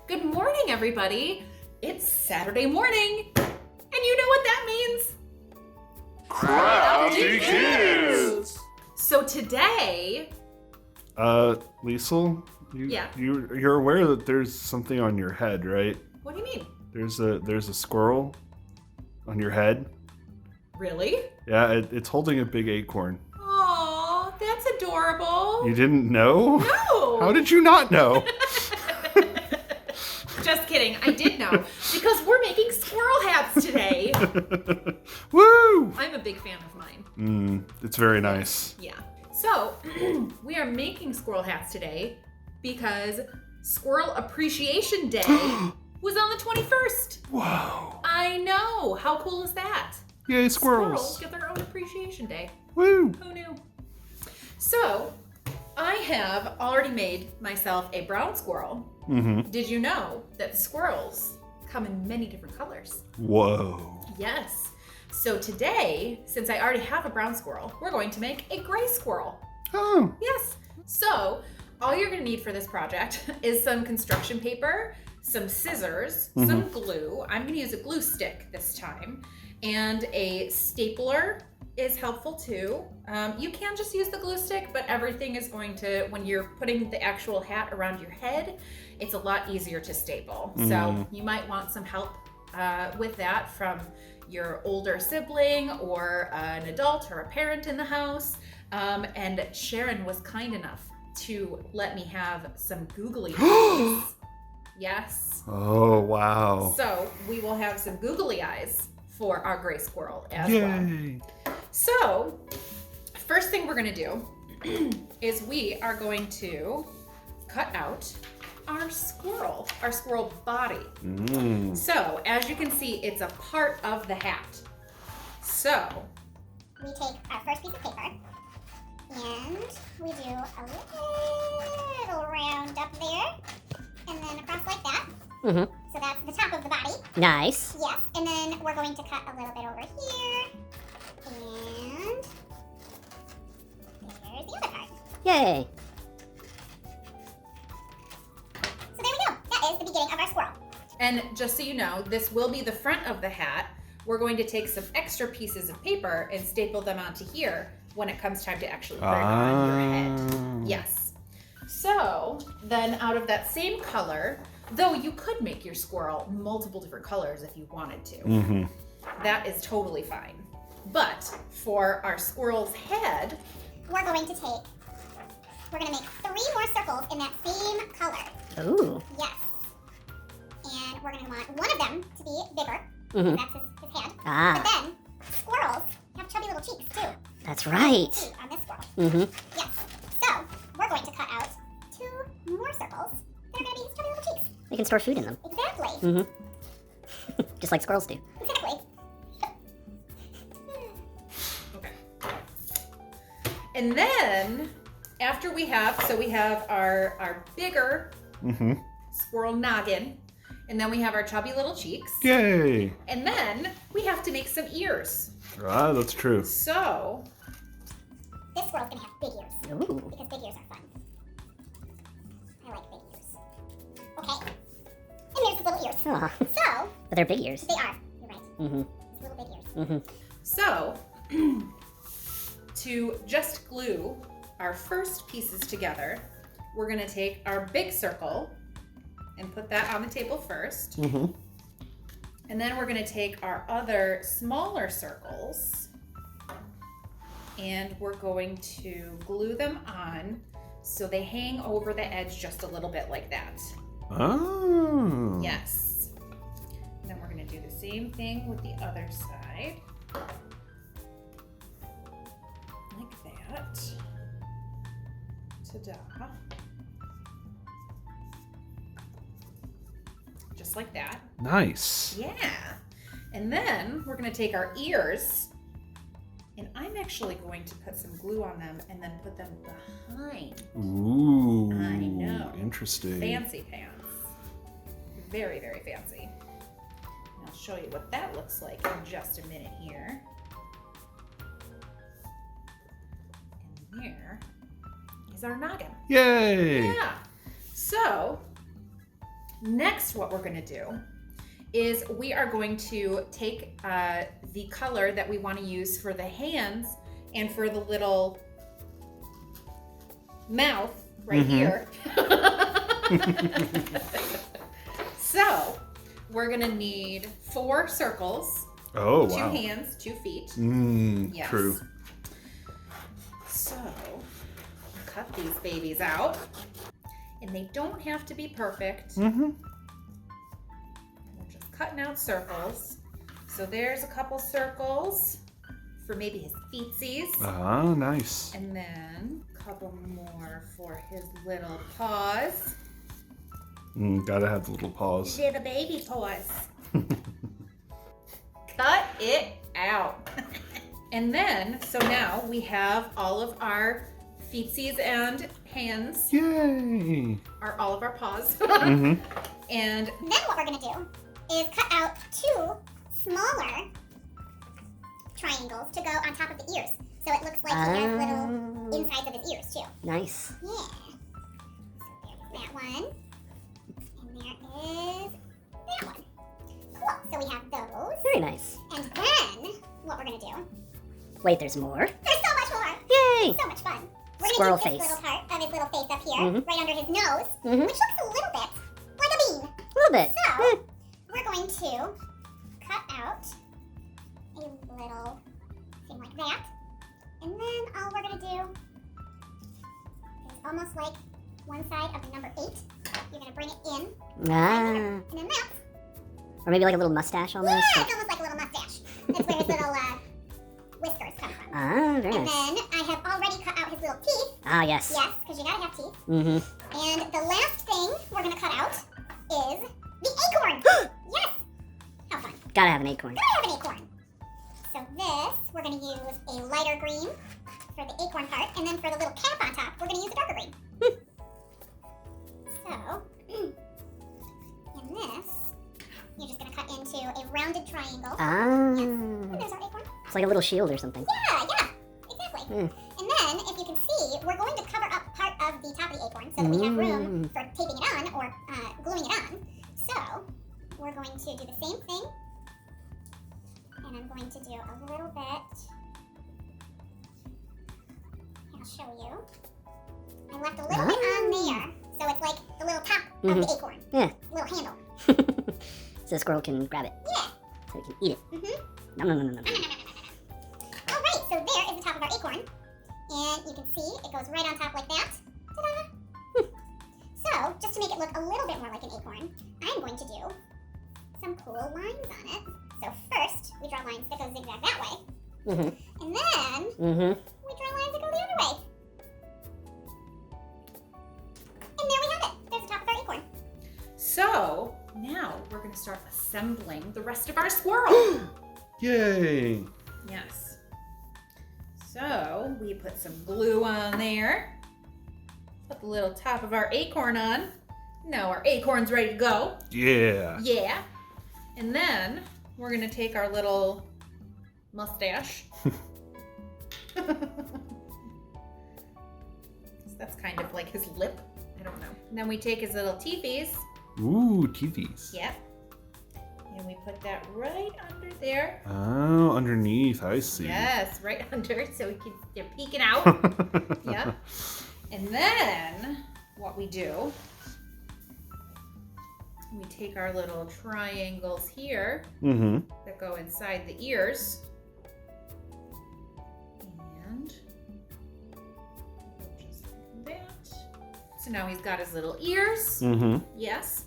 Good morning, everybody. It's Saturday morning, and you know what that means? Crafty Kids! So today... Liesl, Yeah? you're aware that there's something on your head, right? What do you mean? There's a squirrel on your head. Really? Yeah, it's holding a big acorn. Aw, that's adorable. You didn't know? No! How did you not know? Just kidding, I did know, because we're making squirrel hats today. Woo! I'm a big fan of mine. It's very nice. Yeah. So, we are making squirrel hats today because Squirrel Appreciation Day was on the 21st. Whoa. I know. How cool is that? Yay, Squirrels squirrels. get their own Appreciation Day. Woo! Who knew? So, I have already made myself a brown squirrel. Mm-hmm. Did you know that squirrels come in many different colors? Whoa. Yes. So today, since I already have a brown squirrel, we're going to make a gray squirrel. Oh. Yes. So all you're going to need for this project is some construction paper, some scissors, some glue. I'm going to use a glue stick this time, and a stapler is helpful too. You can just use the glue stick, but everything is going to, when you're putting the actual hat around your head, it's a lot easier to staple. So you might want some help with that from your older sibling or an adult or a parent in the house. And Sharon was kind enough to let me have some googly eyes. Yes. Oh, wow. So we will have some googly eyes for our gray squirrel as Yay. well. So first thing we're going to do is we are going to cut out our squirrel body. So as you can see, it's a part of the hat. So we take our first piece of paper and we do a little round up there and then across like that. So that's the top of the body. Nice. Yes, and then we're going to cut a little bit over here. And there's the other part. Yay. So there we go. That is the beginning of our squirrel. And just so you know, this will be the front of the hat. We're going to take some extra pieces of paper and staple them onto here when it comes time to actually put it on your head. Yes. So then out of that same color, though you could make your squirrel multiple different colors if you wanted to. That is totally fine. But for our squirrel's head, We're going to make 3 more circles in that same color. Ooh. Yes. And we're going to want one of them to be bigger. That's his head. Ah. But then squirrels have chubby little cheeks too. That's right. Teeth on this squirrel. Yes. So we're going to cut out 2 more circles that are going to be his chubby little cheeks. You can store food in them. Exactly. Just like squirrels do. Exactly. okay. And then after we have our bigger squirrel noggin, and then we have our chubby little cheeks. Yay. And then we have to make some ears. Ah, that's true. So This squirrel's going to have big ears. Ooh. Because big ears are fun. I like big ears. Okay. And there's his little ears. Aw. So, But they're big ears. they are. You're right. His little big ears. So, to just glue our first pieces together, we're gonna take our big circle and put that on the table first. And then we're gonna take our other smaller circles and we're going to glue them on so they hang over the edge just a little bit like that. Oh. Yes. And then we're gonna do the same thing with the other side. Like that. Ta-da. Just like that. Nice. Yeah. And then we're gonna take our ears, and I'm actually going to put some glue on them and then put them behind. Ooh. I know. Interesting. Fancy pants. Very, very fancy. And I'll show you what that looks like in just a minute here. And here is our noggin. Yay. Yeah. So Next, what we're gonna do is we are going to take the color that we want to use for the hands and for the little mouth right here. So we're gonna need 4 circles. Oh, 2 wow. hands, 2 feet. Yes. True. So cut these babies out, and they don't have to be perfect. We're just cutting out circles. So there's a couple circles for maybe his feetsies. Ah, nice. And then a couple more for his little paws. Gotta have the little paws. Little baby paws. Cut it out. And then, so now we have all of our feetsies and hands. Yay! Are all of our paws. Mm-hmm. And Then what we're gonna do is cut out 2 smaller triangles to go on top of the ears. So it looks like he has little insides of his ears too. Nice. Yeah. So there's that one. And there is that one. Cool. So we have those. Very nice. And then what we're gonna do, Wait, there's more? there's so much more. Yay! So much fun. We're Squirrel gonna do this face. little part of his little face up here, right under his nose, Mhm. which looks a little bit like a bean. A little bit. So we're going to cut out a little thing like that. And then all we're gonna do is almost like one side of the number 8. You're gonna bring it in, Ah. and then that's, Or maybe like a little mustache almost. yeah, it's almost like a little mustache. That's where his little whiskers come from. Ah, very And nice. then I have already cut out his little teeth. Ah, yes. Yes, because you gotta have teeth. Mm-hmm. And the last thing we're gonna cut out is the acorn. Yes! How fun. Gotta have an acorn. Gotta have an acorn. So this, we're gonna use a lighter green for the acorn part, and then for the little cap on top, we're gonna use a darker green. So, in this, you're just gonna cut into a rounded triangle. Ah. And there's our acorn. It's like a little shield or something. Yeah, exactly. And then, if you can see, we're going to cover up part of the top of the acorn so that we have room for taping it on or gluing it on. So, we're going to do the same thing. And I'm going to do a little bit. I'll show you. I left a little bit on there. So it's like the little top of the acorn. Yeah. Little handle. So the squirrel can grab it. Yeah. So he can eat it. Mm-hmm. Nom nom nom nom nom. Alright, so there is the top of our acorn. And you can see it goes right on top like that. Ta-da! So, just to make it look a little bit more like an acorn, I'm going to do some cool lines on it. So first, we draw lines that go zigzag that way. Mm-hmm. And then, Mm-hmm. we draw lines that go the other way. And there we have it. There's the top of our acorn. so now we're gonna start assembling the rest of our squirrel. Yay! Yes. So we put some glue on there. Put the little top of our acorn on. Now our acorn's ready to go. Yeah. Yeah. And then we're gonna take our little mustache. That's kind of like his lip. I don't know. And then we take his little teethies. Ooh, teethies. Yep. And we put that right under there. Oh, underneath. I see. Yes, right under, so they're peeking out. Yep. And then what we do, we take our little triangles here Mm-hmm. that go inside the ears. And just like that. So now he's got his little ears. Mm-hmm. Yes.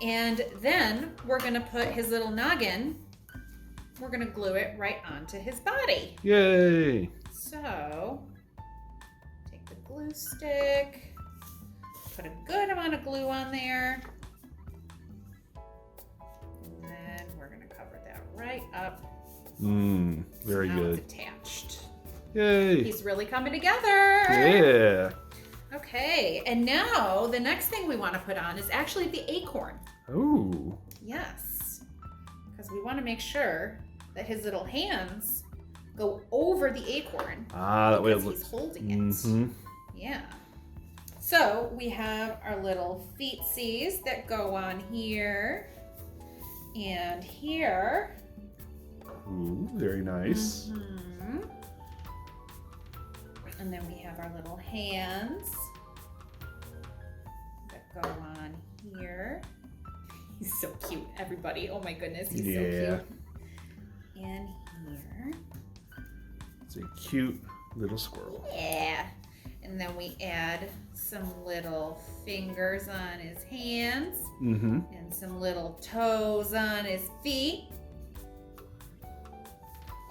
And then we're gonna put his little noggin, we're gonna glue it right onto his body. Yay! So, take the glue stick, put a good amount of glue on there. And then we're gonna cover that right up. Very So now good. it's attached. Yay! He's really coming together. Yeah. Okay, and now the next thing we want to put on is actually the acorn. Oh. Yes, because we want to make sure that his little hands go over the acorn. Ah, that way it because looks. he's holding it. Mm-hmm. Yeah. So we have our little feetsies that go on here and here. Ooh, very nice. Mhm. And then we have our little hands that go on here. He's so cute, everybody. Oh my goodness, he's so cute. And here. It's a cute little squirrel. Yeah. And then we add some little fingers on his hands and some little toes on his feet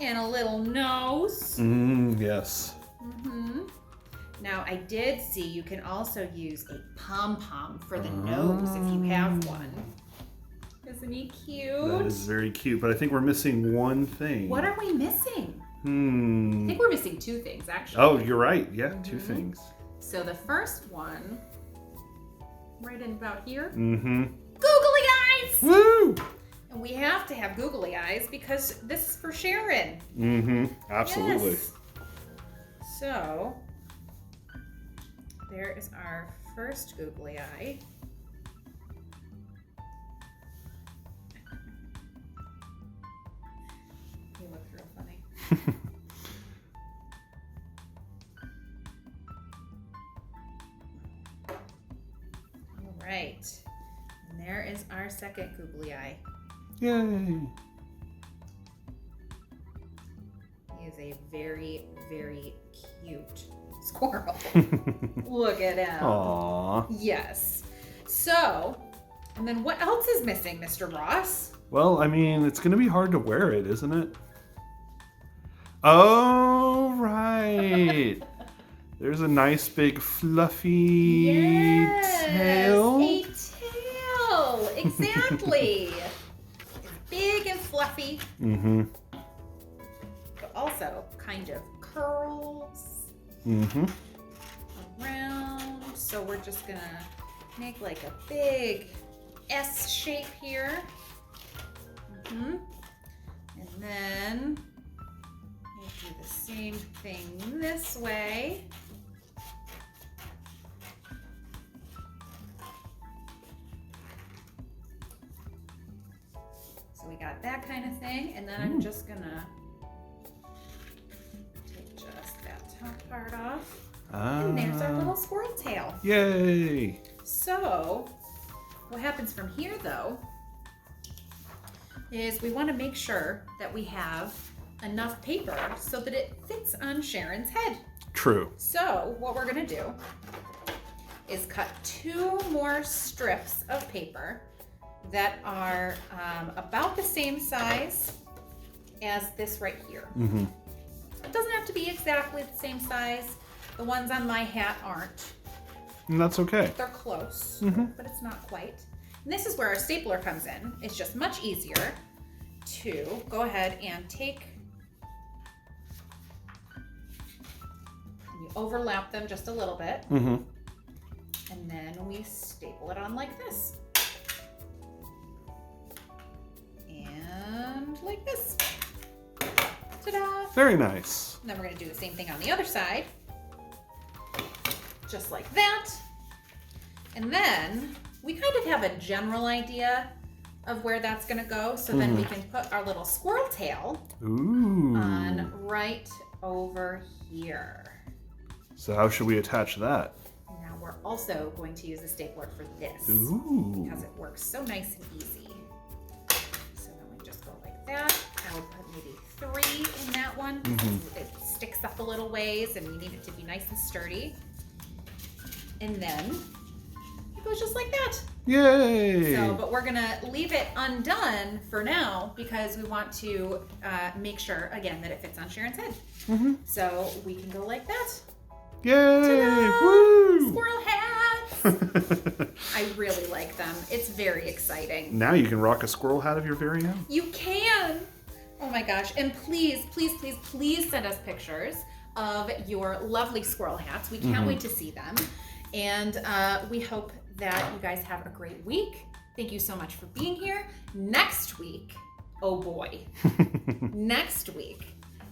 and a little nose. Yes. Now I did see you can also use a pom-pom for the nose if you have one. Isn't he cute? That is very cute, but I think we're missing one thing. What are we missing? I think we're missing two things, actually. Oh, you're right. Yeah, two things. So the first one, right in about here, Mm-hmm. googly eyes! Woo! And we have to have googly eyes because this is for Sharon. Mm-hmm. Absolutely. Yes. So, there is our first googly eye. He looks real funny. All right. And there is our second googly eye. Yay! He is a very, very cute squirrel. Look at him. Aww. Yes. So, and then what else is missing, Mr. Ross? Well, I mean, it's going to be hard to wear it, isn't it? Oh, right. There's a nice big fluffy tail. A tail. Exactly. It's big and fluffy, but also kind of curls around. So we're just gonna make like a big S shape here. And then we'll do the same thing this way. So we got that kind of thing, and then I'm just gonna take just that top part off. And there's our little squirrel tail. Yay! So, what happens from here though, is we want to make sure that we have enough paper so that it fits on Sharon's head. True. So, what we're gonna do is cut 2 more strips of paper that are about the same size as this right here. It doesn't have to be exactly the same size. The ones on my hat aren't. And that's okay. They're close, but it's not quite. And this is where our stapler comes in. It's just much easier to go ahead and take, and you overlap them just a little bit, and then we staple it on like this. And like this. Ta-da! Very nice. And then we're gonna do the same thing on the other side. Just like that. And then we kind of have a general idea of where that's gonna go. So then we can put our little squirrel tail on right over here. So how should we attach that? Now we're also going to use a stapler for this because it works so nice and easy. So then we just go like that. I would put maybe 3 in that one. It sticks up a little ways and we need it to be nice and sturdy. And then it goes just like that. Yay! So, but we're gonna leave it undone for now because we want to make sure, again, that it fits on Sharon's head. So we can go like that. Yay! Ta-da! Woo! Squirrel hats! I really like them. It's very exciting. Now you can rock a squirrel hat of your very own. You can! Oh my gosh. And please, please, please, please send us pictures of your lovely squirrel hats. We can't wait to see them. And we hope that you guys have a great week. Thank you so much for being here. Next week, oh boy, next week,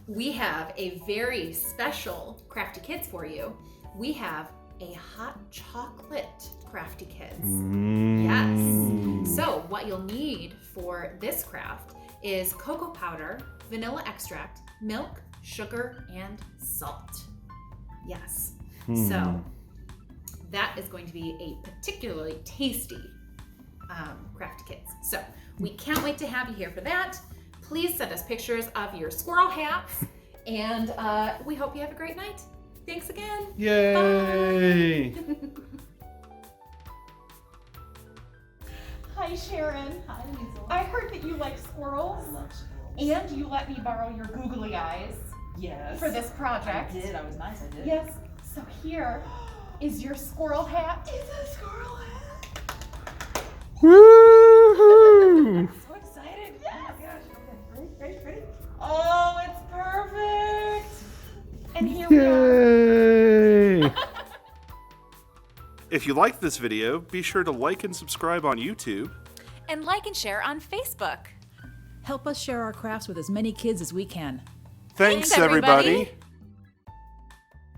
we have a very special Crafty Kids for you. We have a hot chocolate Crafty Kids. Mm. Yes. So what you'll need for this craft is cocoa powder, vanilla extract, milk, sugar, and salt. Yes. So that is going to be a particularly tasty Crafty Kids. So we can't wait to have you here for that. Please send us pictures of your squirrel hats, and we hope you have a great night. Thanks again. Yay! Bye. Hi, Sharon. Hi, Liesl. I heard that you like squirrels, I love squirrels. and you let me borrow your googly eyes Yes. for this project. I did. I was nice. I did. Yes. So here is your squirrel hat. It's a squirrel hat. Woohoo! I'm so excited. Yes. Oh my gosh. Okay. Ready? Oh, it's perfect. And here we are. Yay! If you liked this video, be sure to like and subscribe on YouTube. And like and share on Facebook. Help us share our crafts with as many kids as we can. Thanks everybody. everybody.